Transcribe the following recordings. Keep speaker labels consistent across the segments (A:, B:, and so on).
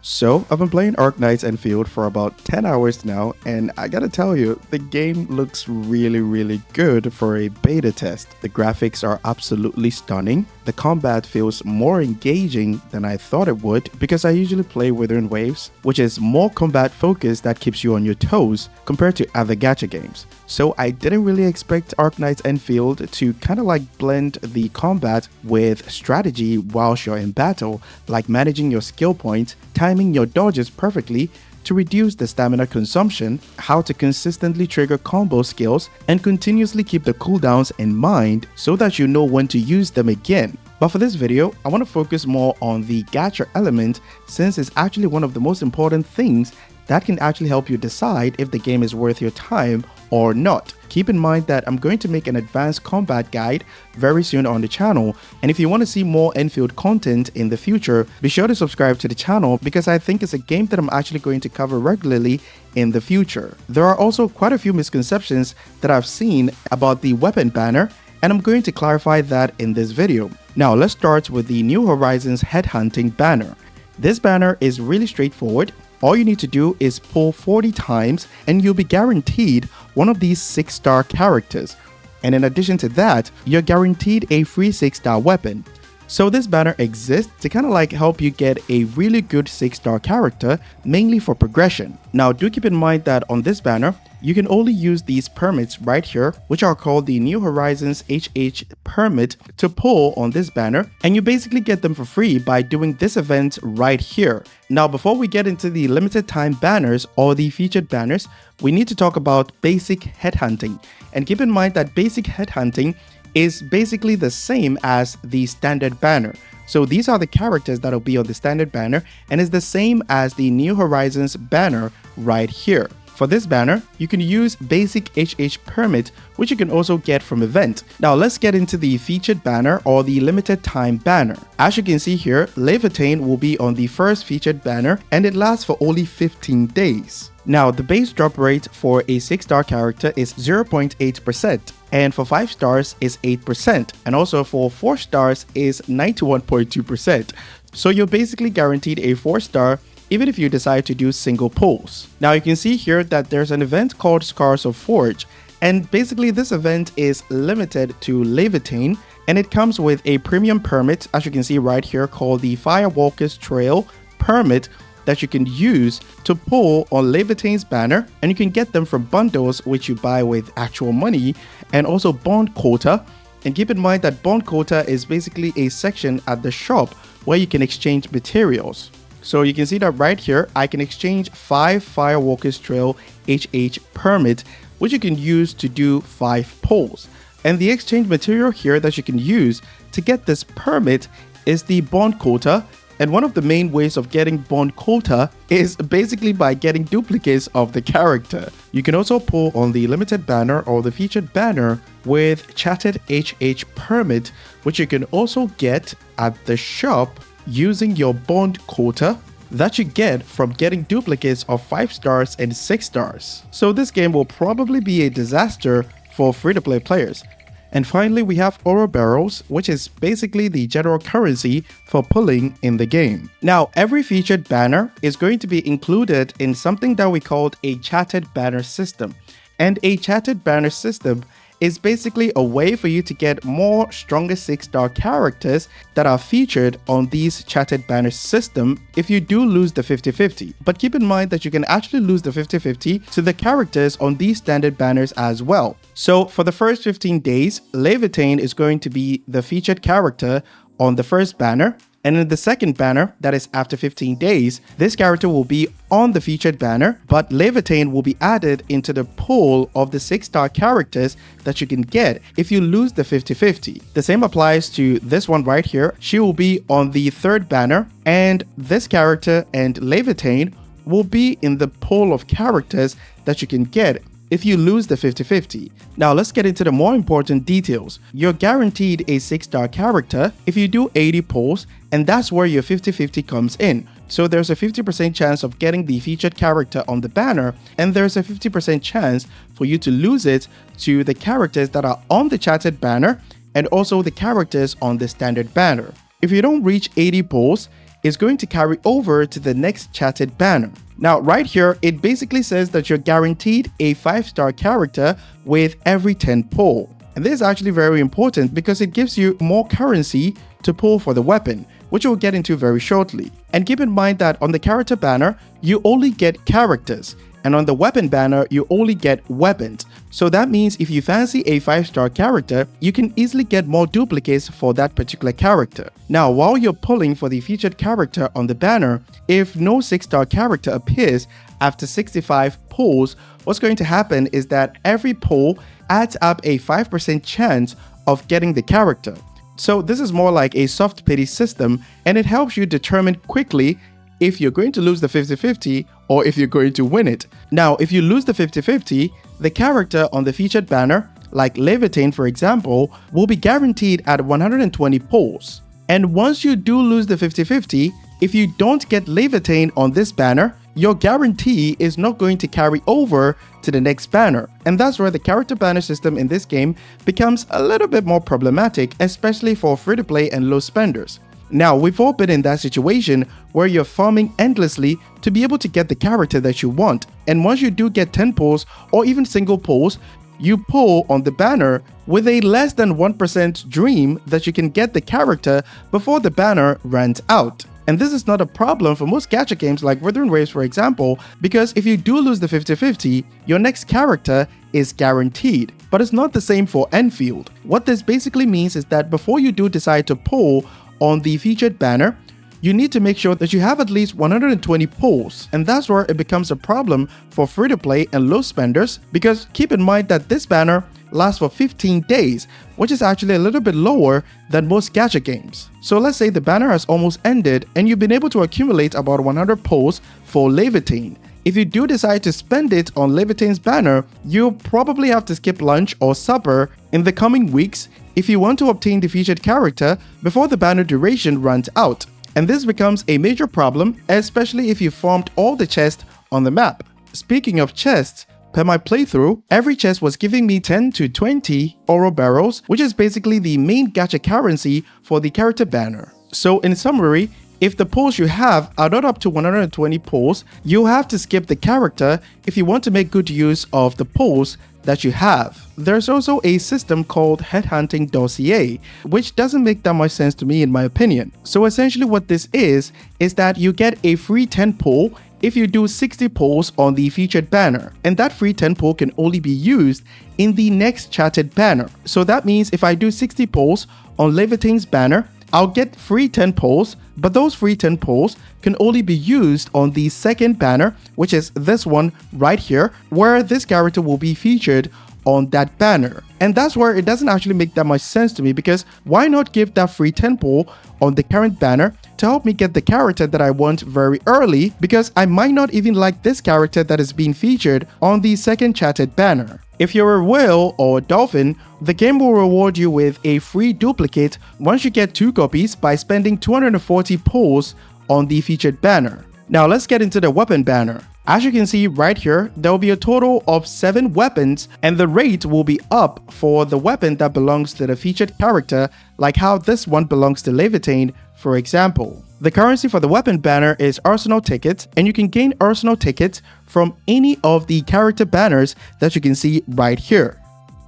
A: So, I've been playing Arknights Endfield for about 10 hours now, and I gotta tell you, the game looks really good for a beta test. The graphics are absolutely stunning. The combat feels more engaging than I thought it would because I usually play Withering Waves, which is more combat focused that keeps you on your toes compared to other gacha games. So I didn't really expect Arknights Endfield to kind of like blend the combat with strategy whilst you're in battle, like managing your skill points, timing your dodges perfectly to reduce the stamina consumption, how to consistently trigger combo skills, and continuously keep the cooldowns in mind so that you know when to use them again. But for this video, I want to focus more on the gacha element since it's actually one of the most important things that can actually help you decide if the game is worth your time or not. Keep in mind that I'm going to make an advanced combat guide very soon on the channel, and if you want to see more Enfield content in the future, be sure to subscribe to the channel because I think it's a game that I'm actually going to cover regularly in the future. There are also quite a few misconceptions that I've seen about the weapon banner, and I'm going to clarify that in this video. Now let's start with the New Horizons Headhunting banner. This banner is really straightforward. All you need to do is pull 40 times and you'll be guaranteed one of these 6-star characters. And in addition to that, you're guaranteed a free 6-star weapon. So this banner exists to kind of like help you get a really good 6-star character, mainly for progression. Now do keep in mind that on this banner, you can only use these permits right here, which are called the New Horizons HH permit, to pull on this banner, and you basically get them for free by doing this event right here. Now before we get into the limited time banners or the featured banners, we need to talk about basic headhunting. And keep in mind that basic headhunting is basically the same as the standard banner. So these are the characters that'll be on the standard banner and is the same as the New Horizons banner right here. For this banner, you can use basic HH permit, which you can also get from event. Now let's get into the featured banner or the limited time banner. As you can see here, Levitain will be on the first featured banner and it lasts for only 15 days. Now the base drop rate for a 6-star character is 0.8%. and for 5 stars is 8%, and also for 4 stars is 91.2%. So you're basically guaranteed a 4-star even if you decide to do single pulls. Now you can see here that there's an event called Scars of Forge, and basically this event is limited to Levitain, and it comes with a premium permit, as you can see right here, called the Firewalker's Trail permit, that you can use to pull on Levitain's banner, and you can get them from bundles which you buy with actual money, and also bond quota. And keep in mind that bond quota is basically a section at the shop where you can exchange materials. So you can see that right here, I can exchange 5 Firewalker's Trail HH permit, which you can use to do 5 pulls. And the exchange material here that you can use to get this permit is the bond quota. And one of the main ways of getting bond quota is basically by getting duplicates of the character. You can also pull on the limited banner or the featured banner with chatted HH permit, which you can also get at the shop using your bond quota that you get from getting duplicates of 5 stars and 6 stars. So this game will probably be a disaster for free-to-play players. And finally, we have oro barrels, which is basically the general currency for pulling in the game. Now, every featured banner is going to be included in something that we called a chatted banner system. And a chatted banner system is basically a way for you to get more stronger 6-star characters that are featured on these chatted banner system if you do lose the 50-50. But keep in mind that you can actually lose the 50-50 to the characters on these standard banners as well. So for the first 15 days, Levitain is going to be the featured character on the first banner. And in the second banner, that is after 15 days, this character will be on the featured banner, but Levitain will be added into the pool of the 6-star characters that you can get if you lose the 50-50. The same applies to this one right here. She will be on the third banner, and this character and Levitain will be in the pool of characters that you can get if you lose the 50-50. Now let's get into the more important details. You're guaranteed a 6-star character if you do 80 pulls, and that's where your 50-50 comes in. So there's a 50% chance of getting the featured character on the banner, and there's a 50% chance for you to lose it to the characters that are on the chatted banner and also the characters on the standard banner. If you don't reach 80 pulls, is going to carry over to the next chatted banner. Now, right here, it basically says that you're guaranteed a 5-star character with every 10 pull. And this is actually very important because it gives you more currency to pull for the weapon, which we'll get into very shortly. And keep in mind that on the character banner, you only get characters, and on the weapon banner, you only get weapons. So that means if you fancy a 5-star character, you can easily get more duplicates for that particular character. Now, while you're pulling for the featured character on the banner, if no 6-star character appears after 65 pulls, what's going to happen is that every pull adds up a 5% chance of getting the character. So this is more like a soft pity system, and it helps you determine quickly if you're going to lose the 50-50 or if you're going to win it. Now, if you lose the 50-50, the character on the featured banner, like Levitain for example, will be guaranteed at 120 pulls. And once you do lose the 50-50, if you don't get Levitain on this banner, your guarantee is not going to carry over to the next banner. And that's where the character banner system in this game becomes a little bit more problematic, especially for free-to-play and low spenders. Now, we've all been in that situation where you're farming endlessly to be able to get the character that you want. And once you do get 10 pulls or even single pulls, you pull on the banner with a less than 1% dream that you can get the character before the banner runs out. And this is not a problem for most gacha games like Wuthering Waves for example, because if you do lose the 50-50, your next character is guaranteed. But it's not the same for Enfield. What this basically means is that before you do decide to pull on the featured banner, you need to make sure that you have at least 120 pulls, and that's where it becomes a problem for free-to-play and low spenders, because keep in mind that this banner lasts for 15 days, which is actually a little bit lower than most gacha games. So let's say the banner has almost ended and you've been able to accumulate about 100 pulls for Levitain. If you do decide to spend it on Levitain's banner, you'll probably have to skip lunch or supper in the coming weeks if you want to obtain the featured character before the banner duration runs out. And this becomes a major problem, especially if you farmed all the chests on the map. Speaking of chests, per my playthrough, every chest was giving me 10 to 20 oro barrels, which is basically the main gacha currency for the character banner. So in summary, if the pulls you have are not up to 120 pulls, you'll have to skip the character if you want to make good use of the pulls that you have. There's also a system called Headhunting Dossier, which doesn't make that much sense to me in my opinion. So essentially what this is that you get a free 10 pull if you do 60 pulls on the featured banner, and that free 10 pull can only be used in the next chatted banner. So that means if I do 60 pulls on Levitain's banner, I'll get free 10 pulls, but those free 10 pulls can only be used on the second banner, which is this one right here, where this character will be featured on that banner. And that's where it doesn't actually make that much sense to me, because why not give that free 10 pull on the current banner to help me get the character that I want very early, because I might not even like this character that is being featured on the second chatted banner. If you're a whale or a dolphin, the game will reward you with a free duplicate once you get 2 copies by spending 240 pulls on the featured banner. Now let's get into the weapon banner. As you can see right here, there will be a total of 7 weapons, and the rate will be up for the weapon that belongs to the featured character, like how this one belongs to Levitain, for example. The currency for the weapon banner is Arsenal tickets, and you can gain Arsenal tickets from any of the character banners that you can see right here.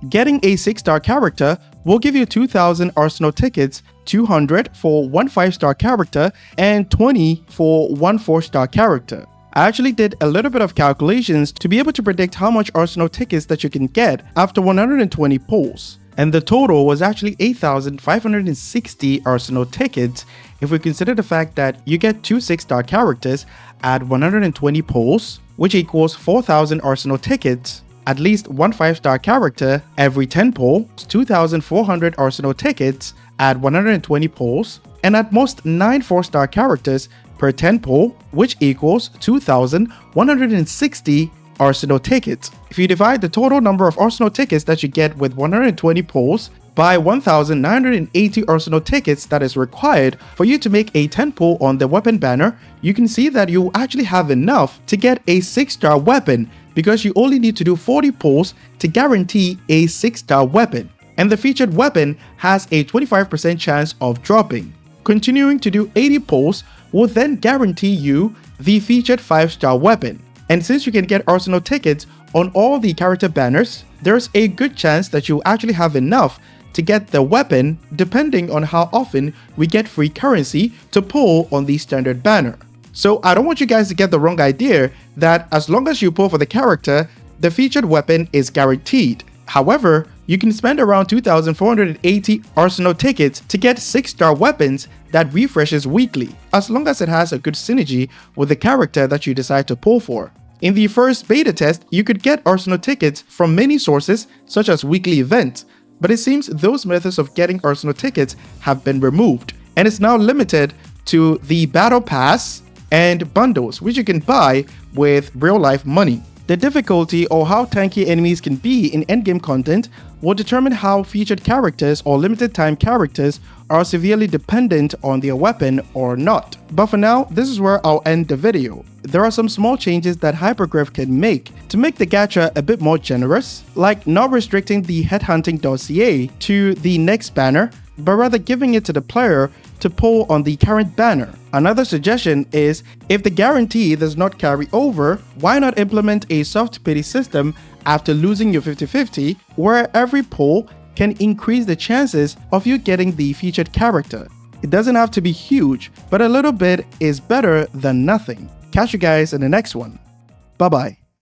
A: Getting a 6-star character will give you 2,000 Arsenal tickets, 200 for one 5-star character, and 20 for one 4-star character. I actually did a little bit of calculations to be able to predict how much Arsenal tickets that you can get after 120 pulls. And the total was actually 8,560 Arsenal tickets if we consider the fact that you get 2 6-star characters at 120 pulls, which equals 4,000 Arsenal tickets, at least one 5-star character every 10 pulls, 2,400 Arsenal tickets at 120 pulls, and at most 9 4-star characters per 10 pull, which equals 2,160 Arsenal tickets. If you divide the total number of Arsenal tickets that you get with 120 pulls by 1,980 Arsenal tickets that is required for you to make a 10 pull on the weapon banner, you can see that you actually have enough to get a 6-star weapon, because you only need to do 40 pulls to guarantee a 6-star weapon. And the featured weapon has a 25% chance of dropping. Continuing to do 80 pulls will then guarantee you the featured 5-star weapon. And since you can get arsenal tickets on all the character banners, there's a good chance that you'll actually have enough to get the weapon depending on how often we get free currency to pull on the standard banner. So I don't want you guys to get the wrong idea that as long as you pull for the character, the featured weapon is guaranteed. However, you can spend around 2,480 arsenal tickets to get 6-star weapons that refreshes weekly, as long as it has a good synergy with the character that you decide to pull for. In the first beta test, you could get arsenal tickets from many sources such as weekly events, but it seems those methods of getting arsenal tickets have been removed, and it's now limited to the battle pass and bundles, which you can buy with real-life money. The difficulty or how tanky enemies can be in endgame content will determine how featured characters or limited time characters are severely dependent on their weapon or not. But for now, this is where I'll end the video. There are some small changes that Hypergraph can make to make the gacha a bit more generous, like not restricting the headhunting dossier to the next banner, but rather giving it to the player to pull on the current banner. Another suggestion is, if the guarantee does not carry over, why not implement a soft pity system after losing your 50-50, where every pull can increase the chances of you getting the featured character. It doesn't have to be huge, but a little bit is better than nothing. Catch you guys in the next one. Bye bye.